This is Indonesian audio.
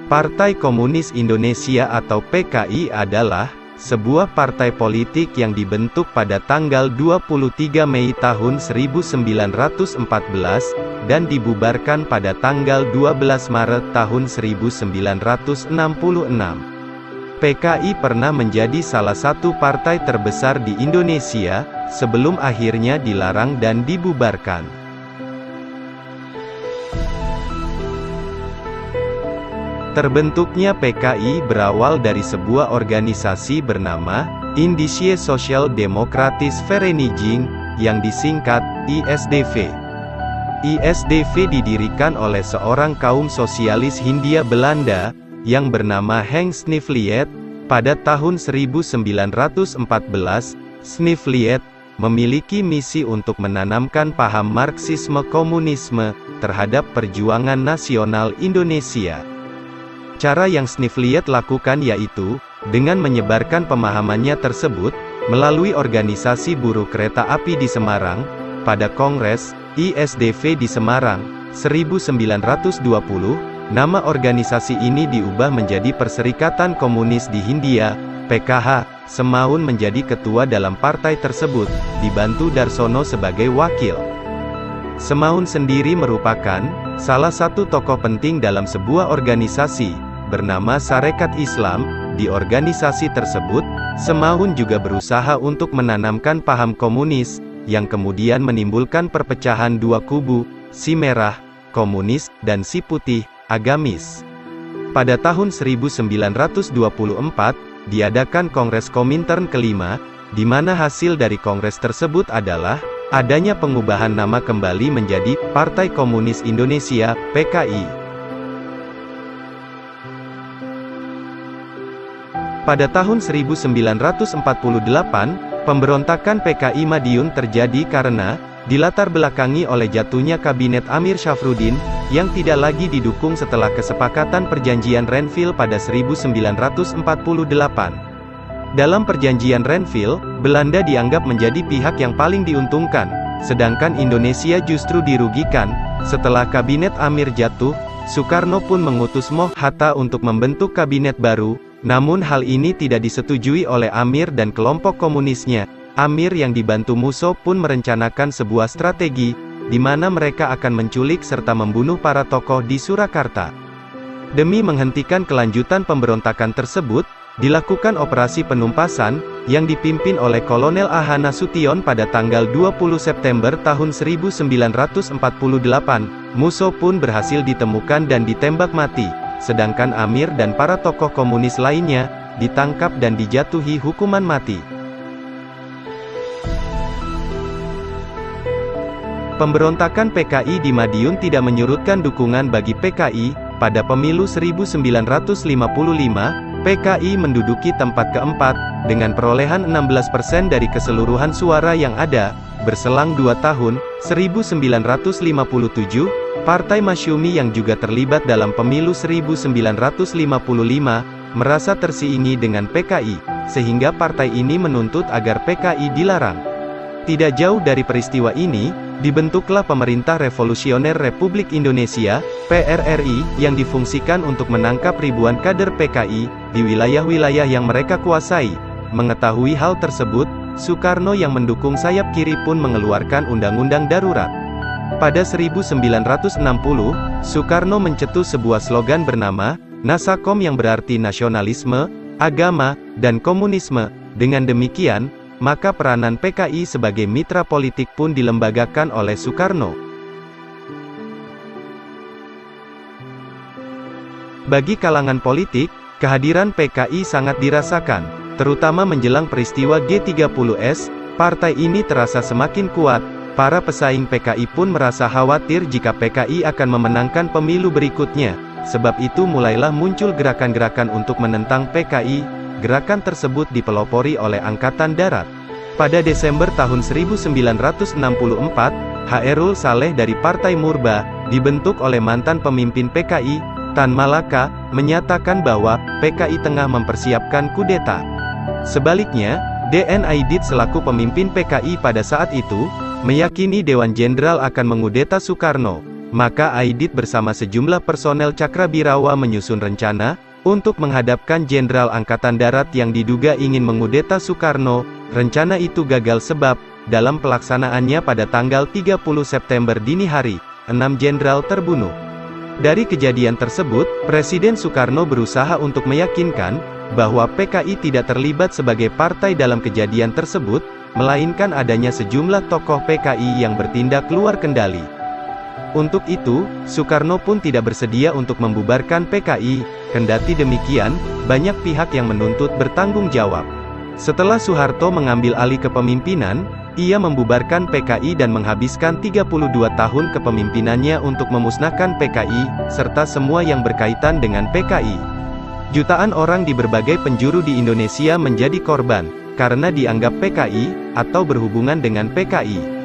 Partai Komunis Indonesia atau PKI adalah sebuah partai politik yang dibentuk pada tanggal 23 Mei tahun 1914 dan dibubarkan pada tanggal 12 Maret tahun 1966. PKI pernah menjadi salah satu partai terbesar di Indonesia sebelum akhirnya dilarang dan dibubarkan. Terbentuknya PKI berawal dari sebuah organisasi bernama Indische Social Democratische Vereniging, yang disingkat ISDV. ISDV didirikan oleh seorang kaum sosialis Hindia Belanda, yang bernama Henk Sniffliet, pada tahun 1914. Sniffliet memiliki misi untuk menanamkan paham Marxisme-Komunisme terhadap perjuangan nasional Indonesia. Cara yang Sniffliet lakukan yaitu, dengan menyebarkan pemahamannya tersebut, melalui organisasi buruh kereta api di Semarang, pada Kongres ISDV di Semarang, 1920, nama organisasi ini diubah menjadi Perserikatan Komunis di Hindia, PKH. Semaun menjadi ketua dalam partai tersebut, dibantu Darsono sebagai wakil. Semaun sendiri merupakan salah satu tokoh penting dalam sebuah organisasi bernama Sarekat Islam. Di organisasi tersebut, Semaun juga berusaha untuk menanamkan paham komunis, yang kemudian menimbulkan perpecahan dua kubu, si merah, komunis, dan si putih, agamis. Pada tahun 1924, diadakan Kongres Komintern kelima, di mana hasil dari kongres tersebut adalah adanya pengubahan nama kembali menjadi Partai Komunis Indonesia, PKI. Pada tahun 1948, pemberontakan PKI Madiun terjadi karena dilatar belakangi oleh jatuhnya Kabinet Amir Syafruddin, yang tidak lagi didukung setelah kesepakatan Perjanjian Renville pada 1948. Dalam Perjanjian Renville, Belanda dianggap menjadi pihak yang paling diuntungkan, sedangkan Indonesia justru dirugikan. Setelah Kabinet Amir jatuh, Soekarno pun mengutus Moh Hatta untuk membentuk kabinet baru, namun hal ini tidak disetujui oleh Amir dan kelompok komunisnya. Amir yang dibantu Musso pun merencanakan sebuah strategi, di mana mereka akan menculik serta membunuh para tokoh di Surakarta. Demi menghentikan kelanjutan pemberontakan tersebut, dilakukan operasi penumpasan, yang dipimpin oleh Kolonel A.H. Nasution pada tanggal 20 September tahun 1948. Musso pun berhasil ditemukan dan ditembak mati, sedangkan Amir dan para tokoh komunis lainnya ditangkap dan dijatuhi hukuman mati. Pemberontakan PKI di Madiun tidak menyurutkan dukungan bagi PKI. Pada pemilu 1955, PKI menduduki tempat keempat, dengan perolehan 16% dari keseluruhan suara yang ada. Berselang 2 tahun, 1957, Partai Masyumi yang juga terlibat dalam pemilu 1955, merasa tersiingi dengan PKI, sehingga partai ini menuntut agar PKI dilarang. Tidak jauh dari peristiwa ini, dibentuklah Pemerintah Revolusioner Republik Indonesia, PRRI, yang difungsikan untuk menangkap ribuan kader PKI, di wilayah-wilayah yang mereka kuasai. Mengetahui hal tersebut, Soekarno yang mendukung sayap kiri pun mengeluarkan Undang-Undang Darurat. Pada 1960, Soekarno mencetus sebuah slogan bernama, Nasakom, yang berarti nasionalisme, agama, dan komunisme. Dengan demikian, maka peranan PKI sebagai mitra politik pun dilembagakan oleh Soekarno. Bagi kalangan politik, kehadiran PKI sangat dirasakan, terutama menjelang peristiwa G30S, partai ini terasa semakin kuat. Para pesaing PKI pun merasa khawatir jika PKI akan memenangkan pemilu berikutnya. Sebab itu mulailah muncul gerakan-gerakan untuk menentang PKI. Gerakan tersebut dipelopori oleh Angkatan Darat. Pada Desember tahun 1964, Hairul Saleh dari Partai Murba, dibentuk oleh mantan pemimpin PKI, Tan Malaka, menyatakan bahwa PKI tengah mempersiapkan kudeta. Sebaliknya, D.N. Aidit selaku pemimpin PKI pada saat itu, meyakini Dewan Jenderal akan mengudeta Soekarno. maka Aidit bersama sejumlah personel Cakrabirawa menyusun rencana untuk menghadapkan Jenderal Angkatan Darat yang diduga ingin mengudeta Soekarno. Rencana itu gagal sebab, dalam pelaksanaannya pada tanggal 30 September dini hari, 6 jenderal terbunuh. Dari kejadian tersebut, Presiden Soekarno berusaha untuk meyakinkan bahwa PKI tidak terlibat sebagai partai dalam kejadian tersebut, melainkan adanya sejumlah tokoh PKI yang bertindak luar kendali. Untuk itu, Soekarno pun tidak bersedia untuk membubarkan PKI, kendati demikian, banyak pihak yang menuntut bertanggung jawab. Setelah Soeharto mengambil alih kepemimpinan, ia membubarkan PKI dan menghabiskan 32 tahun kepemimpinannya untuk memusnahkan PKI, serta semua yang berkaitan dengan PKI. Jutaan orang di berbagai penjuru di Indonesia menjadi korban, karena dianggap PKI, atau berhubungan dengan PKI.